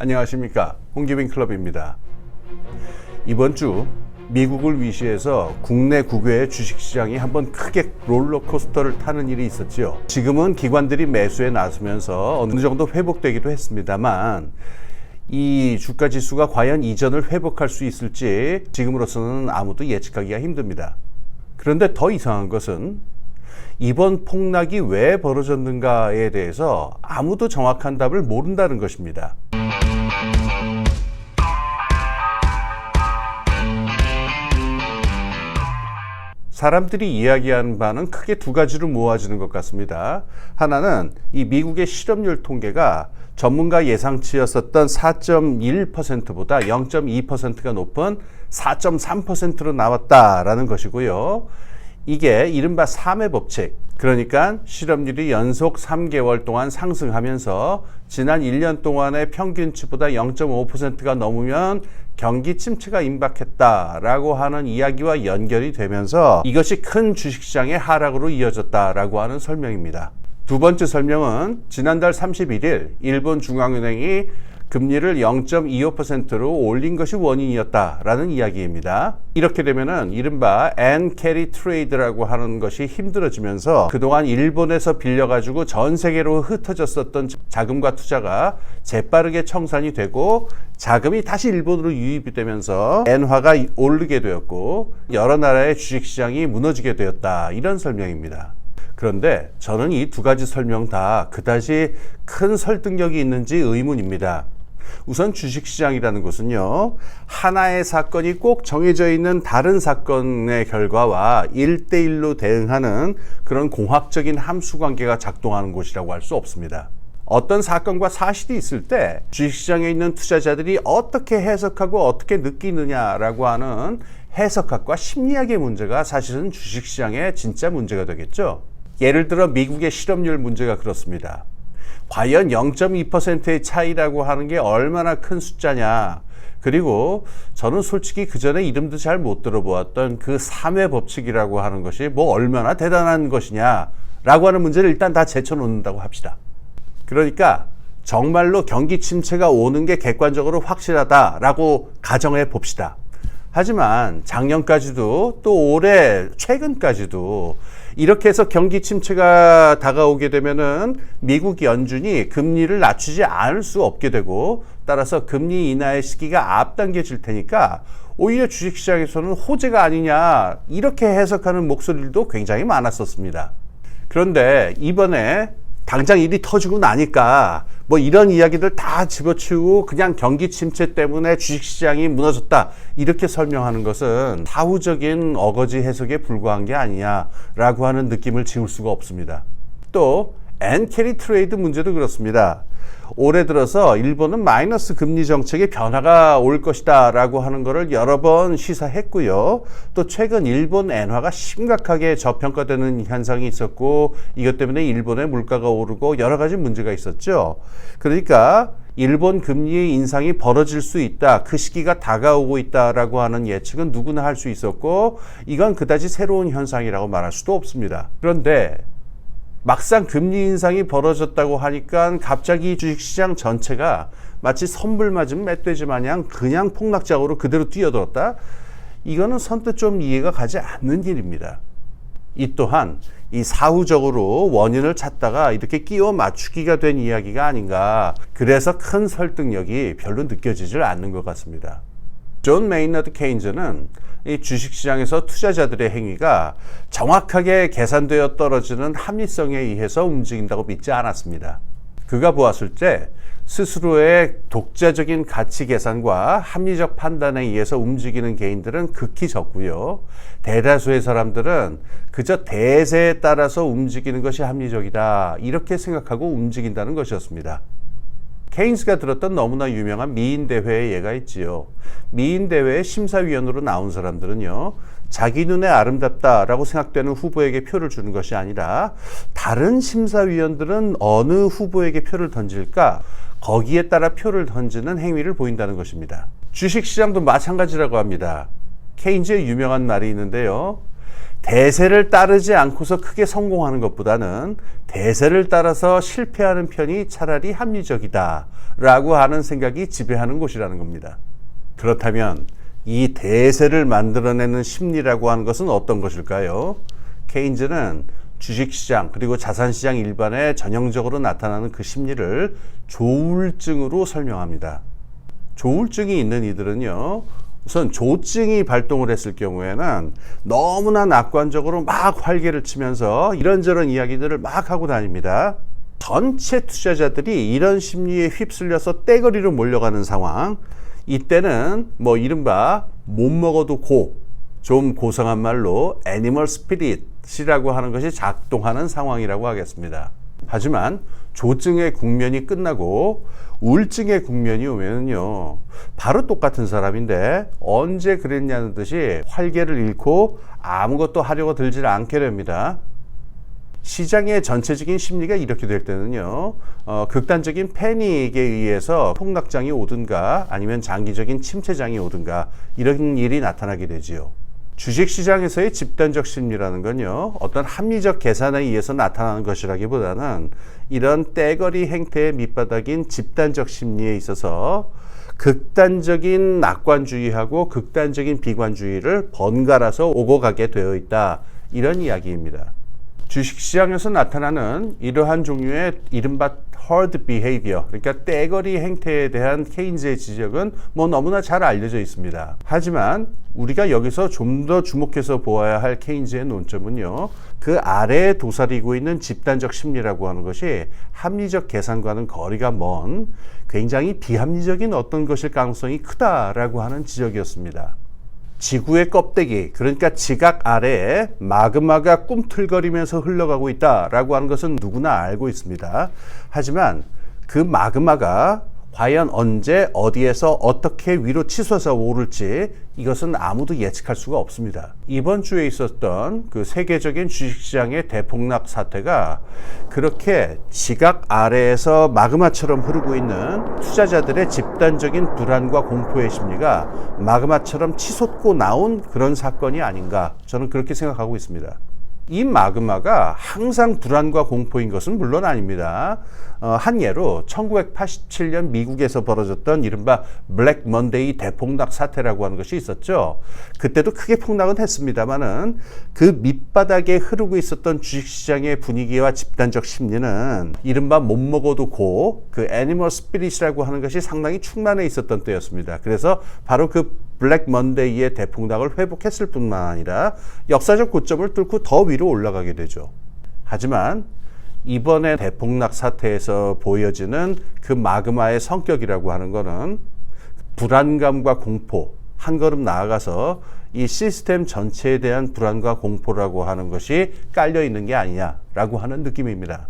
안녕하십니까, 홍기빈클럽입니다. 이번 주 미국을 위시해서 국내 국외의 주식시장이 한번 크게 롤러코스터를 타는 일이 있었지요. 지금은 기관들이 매수에 나서면서 어느 정도 회복되기도 했습니다만 이 주가지수가 과연 이전을 회복할 수 있을지 지금으로서는 아무도 예측하기가 힘듭니다. 그런데 더 이상한 것은 이번 폭락이 왜 벌어졌는가에 대해서 아무도 정확한 답을 모른다는 것입니다. 사람들이 이야기하는 바는 크게 두 가지로 모아지는 것 같습니다. 하나는 이 미국의 실업률 통계가 전문가 예상치였었던 4.1%보다 0.2%가 높은 4.3%로 나왔다라는 것이고요. 이게 이른바 3회 법칙, 그러니까 실업률이 연속 3개월 동안 상승하면서 지난 1년 동안의 평균치보다 0.5%가 넘으면 경기 침체가 임박했다라고 하는 이야기와 연결이 되면서 이것이 큰 주식시장의 하락으로 이어졌다라고 하는 설명입니다. 두 번째 설명은 지난달 31일 일본 중앙은행이 금리를 0.25%로 올린 것이 원인이었다라는 이야기입니다. 이렇게 되면은 이른바 앤 캐리 트레이드라고 하는 것이 힘들어지면서 그동안 일본에서 빌려가지고 전 세계로 흩어졌었던 자금과 투자가 재빠르게 청산이 되고 자금이 다시 일본으로 유입이 되면서 엔화가 오르게 되었고 여러 나라의 주식시장이 무너지게 되었다, 이런 설명입니다. 그런데 저는 이 두 가지 설명 다 그다지 큰 설득력이 있는지 의문입니다. 우선 주식시장이라는 것은요, 하나의 사건이 꼭 정해져 있는 다른 사건의 결과와 1대1로 대응하는 그런 공학적인 함수관계가 작동하는 곳이라고 할 수 없습니다. 어떤 사건과 사실이 있을 때 주식시장에 있는 투자자들이 어떻게 해석하고 어떻게 느끼느냐라고 하는 해석학과 심리학의 문제가 사실은 주식시장의 진짜 문제가 되겠죠. 예를 들어 미국의 실업률 문제가 그렇습니다. 과연 0.2%의 차이라고 하는 게 얼마나 큰 숫자냐. 그리고 저는 솔직히 그 전에 이름도 잘 못 들어보았던 그 3회 법칙이라고 하는 것이 뭐 얼마나 대단한 것이냐 라고 하는 문제를 일단 다 제쳐놓는다고 합시다. 그러니까 정말로 경기 침체가 오는 게 객관적으로 확실하다라고 가정해 봅시다. 하지만 작년까지도 또 올해 최근까지도 이렇게 해서 경기 침체가 다가오게 되면은 미국 연준이 금리를 낮추지 않을 수 없게 되고 따라서 금리 인하의 시기가 앞당겨질 테니까 오히려 주식시장에서는 호재가 아니냐, 이렇게 해석하는 목소리들도 굉장히 많았었습니다. 그런데 이번에 당장 일이 터지고 나니까 뭐 이런 이야기들 다 집어치우고 그냥 경기 침체 때문에 주식시장이 무너졌다, 이렇게 설명하는 것은 사후적인 어거지 해석에 불과한 게 아니냐라고 하는 느낌을 지울 수가 없습니다. 또 앤 캐리 트레이드 문제도 그렇습니다. 올해 들어서 일본은 마이너스 금리 정책에 변화가 올 것이다 라고 하는 것을 여러 번 시사했고요. 또 최근 일본 엔화가 심각하게 저평가되는 현상이 있었고 이것 때문에 일본의 물가가 오르고 여러 가지 문제가 있었죠. 그러니까 일본 금리의 인상이 벌어질 수 있다, 그 시기가 다가오고 있다라고 하는 예측은 누구나 할 수 있었고 이건 그다지 새로운 현상이라고 말할 수도 없습니다. 그런데 막상 금리 인상이 벌어졌다고 하니까 갑자기 주식시장 전체가 마치 선불 맞은 멧돼지 마냥 그냥 폭락장으로 그대로 뛰어들었다? 이거는 선뜻 좀 이해가 가지 않는 일입니다. 이 또한 이 사후적으로 원인을 찾다가 이렇게 끼워 맞추기가 된 이야기가 아닌가, 그래서 큰 설득력이 별로 느껴지질 않는 것 같습니다. 존 메이너드 케인즈는 이 주식시장에서 투자자들의 행위가 정확하게 계산되어 떨어지는 합리성에 의해서 움직인다고 믿지 않았습니다. 그가 보았을 때 스스로의 독자적인 가치 계산과 합리적 판단에 의해서 움직이는 개인들은 극히 적고요. 대다수의 사람들은 그저 대세에 따라서 움직이는 것이 합리적이다, 이렇게 생각하고 움직인다는 것이었습니다. 케인스가 들었던 너무나 유명한 미인 대회의 예가 있지요. 미인 대회의 심사위원으로 나온 사람들은요, 자기 눈에 아름답다라고 생각되는 후보에게 표를 주는 것이 아니라 다른 심사위원들은 어느 후보에게 표를 던질까, 거기에 따라 표를 던지는 행위를 보인다는 것입니다. 주식시장도 마찬가지라고 합니다. 케인즈의 유명한 말이 있는데요, 대세를 따르지 않고서 크게 성공하는 것보다는 대세를 따라서 실패하는 편이 차라리 합리적이다라고 하는 생각이 지배하는 곳이라는 겁니다. 그렇다면 이 대세를 만들어내는 심리라고 하는 것은 어떤 것일까요? 케인즈는 주식시장 그리고 자산시장 일반에 전형적으로 나타나는 그 심리를 조울증으로 설명합니다. 조울증이 있는 이들은요, 우선 조증이 발동을 했을 경우에는 너무나 낙관적으로 막 활개를 치면서 이런저런 이야기들을 막 하고 다닙니다. 전체 투자자들이 이런 심리에 휩쓸려서 떼거리로 몰려가는 상황, 이때는 뭐 이른바 못 먹어도 좀 고상한 말로 애니멀 스피릿이라고 하는 것이 작동하는 상황이라고 하겠습니다. 하지만 조증의 국면이 끝나고 우울증의 국면이 오면요, 바로 똑같은 사람인데 언제 그랬냐는 듯이 활개를 잃고 아무것도 하려고 들질 않게 됩니다. 시장의 전체적인 심리가 이렇게 될 때는요, 극단적인 패닉에 의해서 폭락장이 오든가 아니면 장기적인 침체장이 오든가 이런 일이 나타나게 되지요. 주식시장에서의 집단적 심리라는 건요, 어떤 합리적 계산에 의해서 나타나는 것이라기보다는 이런 떼거리 행태의 밑바닥인 집단적 심리에 있어서 극단적인 낙관주의하고 극단적인 비관주의를 번갈아서 오고 가게 되어 있다, 이런 이야기입니다. 주식시장에서 나타나는 이러한 종류의 이른바 herd behavior, 그러니까 떼거리 행태에 대한 케인즈의 지적은 뭐 너무나 잘 알려져 있습니다. 하지만 우리가 여기서 좀 더 주목해서 보아야 할 케인즈의 논점은요, 그 아래에 도사리고 있는 집단적 심리라고 하는 것이 합리적 계산과는 거리가 먼 굉장히 비합리적인 어떤 것일 가능성이 크다라고 하는 지적이었습니다. 지구의 껍데기, 그러니까 지각 아래에 마그마가 꿈틀거리면서 흘러가고 있다라고 하는 것은 누구나 알고 있습니다. 하지만 그 마그마가 과연 언제 어디에서 어떻게 위로 치솟아 오를지 이것은 아무도 예측할 수가 없습니다. 이번 주에 있었던 그 세계적인 주식시장의 대폭락 사태가 그렇게 지각 아래에서 마그마처럼 흐르고 있는 투자자들의 집단적인 불안과 공포의 심리가 마그마처럼 치솟고 나온 그런 사건이 아닌가, 저는 그렇게 생각하고 있습니다. 이 마그마가 항상 불안과 공포인 것은 물론 아닙니다. 한 예로 1987년 미국에서 벌어졌던 이른바 블랙 먼데이 대폭락 사태라고 하는 것이 있었죠. 그때도 크게 폭락은 했습니다만은 그 밑바닥에 흐르고 있었던 주식시장의 분위기와 집단적 심리는 이른바 못 먹어도 그 애니멀 스피릿이라고 하는 것이 상당히 충만해 있었던 때였습니다. 그래서 바로 그 블랙 먼데이의 대폭락을 회복했을 뿐만 아니라 역사적 고점을 뚫고 더 위로 올라가게 되죠. 하지만 이번에 대폭락 사태에서 보여지는 그 마그마의 성격이라고 하는 것은 불안감과 공포, 한 걸음 나아가서 이 시스템 전체에 대한 불안과 공포라고 하는 것이 깔려 있는 게 아니냐라고 하는 느낌입니다.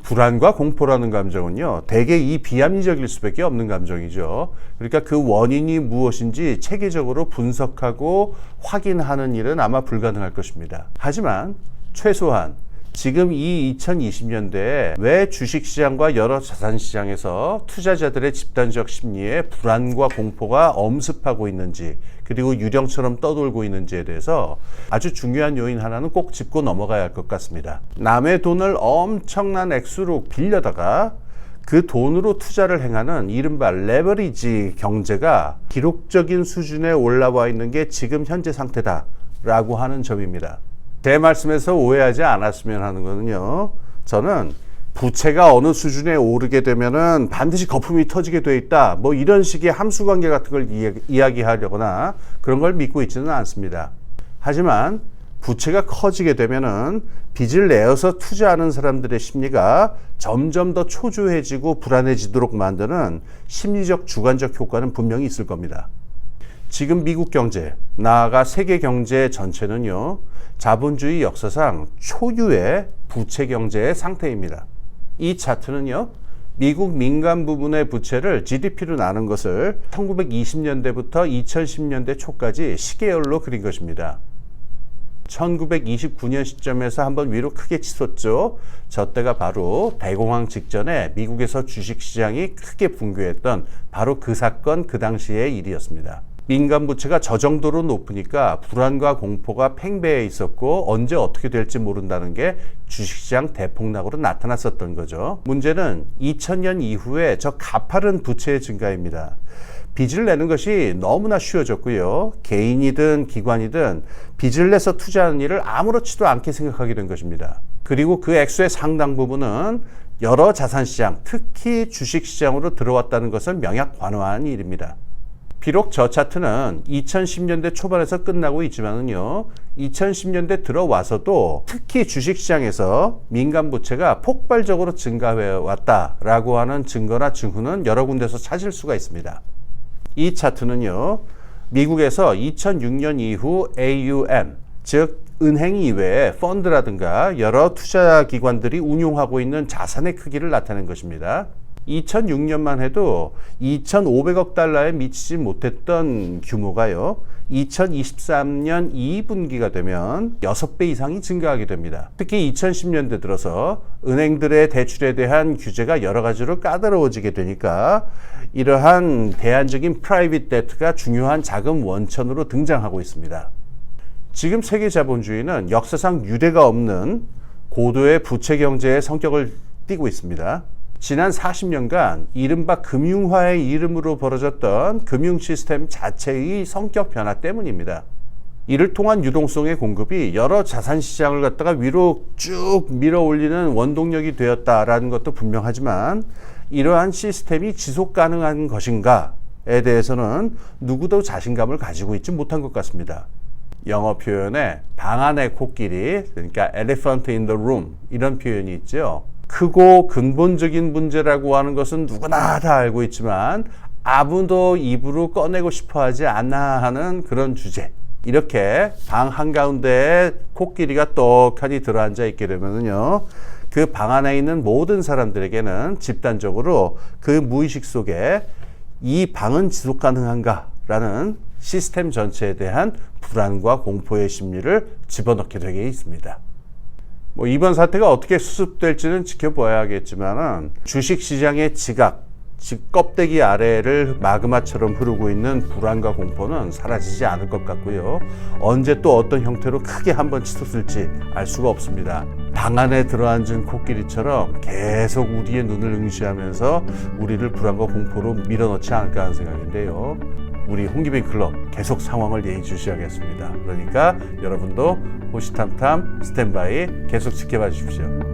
불안과 공포라는 감정은요, 대개 이 비합리적일 수밖에 없는 감정이죠. 그러니까 그 원인이 무엇인지 체계적으로 분석하고 확인하는 일은 아마 불가능할 것입니다. 하지만 최소한 지금 이 2020년대에 왜 주식시장과 여러 자산시장에서 투자자들의 집단적 심리에 불안과 공포가 엄습하고 있는지, 그리고 유령처럼 떠돌고 있는지에 대해서 아주 중요한 요인 하나는 꼭 짚고 넘어가야 할 것 같습니다. 남의 돈을 엄청난 액수로 빌려다가 그 돈으로 투자를 행하는 이른바 레버리지 경제가 기록적인 수준에 올라와 있는 게 지금 현재 상태다라고 하는 점입니다. 제 말씀에서 오해하지 않았으면 하는 거는요, 저는 부채가 어느 수준에 오르게 되면은 반드시 거품이 터지게 돼 있다, 뭐 이런 식의 함수관계 같은 걸 이야기하려거나 그런 걸 믿고 있지는 않습니다. 하지만 부채가 커지게 되면은 빚을 내어서 투자하는 사람들의 심리가 점점 더 초조해지고 불안해지도록 만드는 심리적 주관적 효과는 분명히 있을 겁니다. 지금 미국 경제, 나아가 세계 경제 전체는요, 자본주의 역사상 초유의 부채 경제의 상태입니다. 이 차트는요, 미국 민간 부분의 부채를 GDP로 나눈 것을 1920년대부터 2010년대 초까지 시계열로 그린 것입니다. 1929년 시점에서 한번 위로 크게 치솟죠. 저 때가 바로 대공황 직전에 미국에서 주식시장이 크게 붕괴했던 바로 그 사건, 그 당시의 일이었습니다. 민간 부채가 저 정도로 높으니까 불안과 공포가 팽배해 있었고 언제 어떻게 될지 모른다는 게 주식시장 대폭락으로 나타났었던 거죠. 문제는 2000년 이후에 저 가파른 부채의 증가입니다. 빚을 내는 것이 너무나 쉬워졌고요. 개인이든 기관이든 빚을 내서 투자하는 일을 아무렇지도 않게 생각하게 된 것입니다. 그리고 그 액수의 상당 부분은 여러 자산시장, 특히 주식시장으로 들어왔다는 것은 명약관화한 일입니다. 비록 저 차트는 2010년대 초반에서 끝나고 있지만은요, 2010년대 들어와서도 특히 주식시장에서 민간 부채가 폭발적으로 증가해 왔다라고 하는 증거나 증후는 여러 군데서 찾을 수가 있습니다. 이 차트는요, 미국에서 2006년 이후 AUM, 즉 은행 이외에 펀드라든가 여러 투자 기관들이 운용하고 있는 자산의 크기를 나타낸 것입니다. 2006년만 해도 2,500억 달러에 미치지 못했던 규모가요, 2023년 2분기가 되면 6배 이상이 증가하게 됩니다. 특히 2010년대 들어서 은행들의 대출에 대한 규제가 여러 가지로 까다로워지게 되니까 이러한 대안적인 프라이빗 데트가 중요한 자금 원천으로 등장하고 있습니다. 지금 세계 자본주의는 역사상 유례가 없는 고도의 부채 경제의 성격을 띠고 있습니다. 지난 40년간 이른바 금융화의 이름으로 벌어졌던 금융 시스템 자체의 성격 변화 때문입니다. 이를 통한 유동성의 공급이 여러 자산 시장을 갖다가 위로 쭉 밀어 올리는 원동력이 되었다라는 것도 분명하지만 이러한 시스템이 지속 가능한 것인가에 대해서는 누구도 자신감을 가지고 있지 못한 것 같습니다. 영어 표현에 방 안의 코끼리, 그러니까 elephant in the room 이런 표현이 있죠. 크고 근본적인 문제라고 하는 것은 누구나 다 알고 있지만 아무도 입으로 꺼내고 싶어 하지 않아 하는 그런 주제. 이렇게 방 한가운데에 코끼리가 떡하니 들어앉아 있게 되면은요, 그 방 안에 있는 모든 사람들에게는 집단적으로 그 무의식 속에 이 방은 지속 가능한가라는 시스템 전체에 대한 불안과 공포의 심리를 집어넣게 되게 있습니다. 이번 사태가 어떻게 수습될지는 지켜봐야겠지만 주식시장의 지각, 즉 껍데기 아래를 마그마처럼 흐르고 있는 불안과 공포는 사라지지 않을 것 같고요. 언제 또 어떤 형태로 크게 한번 치솟을지 알 수가 없습니다. 방 안에 들어앉은 코끼리처럼 계속 우리의 눈을 응시하면서 우리를 불안과 공포로 밀어넣지 않을까 하는 생각인데요. 우리 홍기빈 클럽 계속 상황을 예의주시하겠습니다. 그러니까 여러분도 호시탐탐 스탠바이 계속 지켜봐 주십시오.